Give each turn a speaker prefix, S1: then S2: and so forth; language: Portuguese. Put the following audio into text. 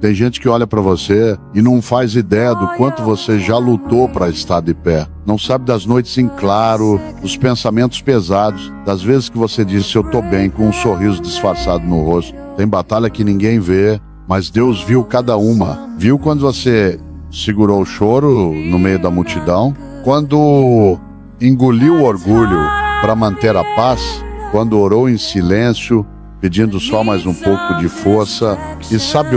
S1: Tem gente que olha pra você e não faz ideia do quanto você já lutou pra estar de pé. Não sabe das noites em claro, dos pensamentos pesados, das vezes que você disse eu tô bem, com um sorriso disfarçado no rosto. Tem batalha que ninguém vê, mas Deus viu cada uma. Viu quando você segurou o choro no meio da multidão, quando engoliu o orgulho para manter a paz, quando orou em silêncio, pedindo só mais um pouco de força. E sabe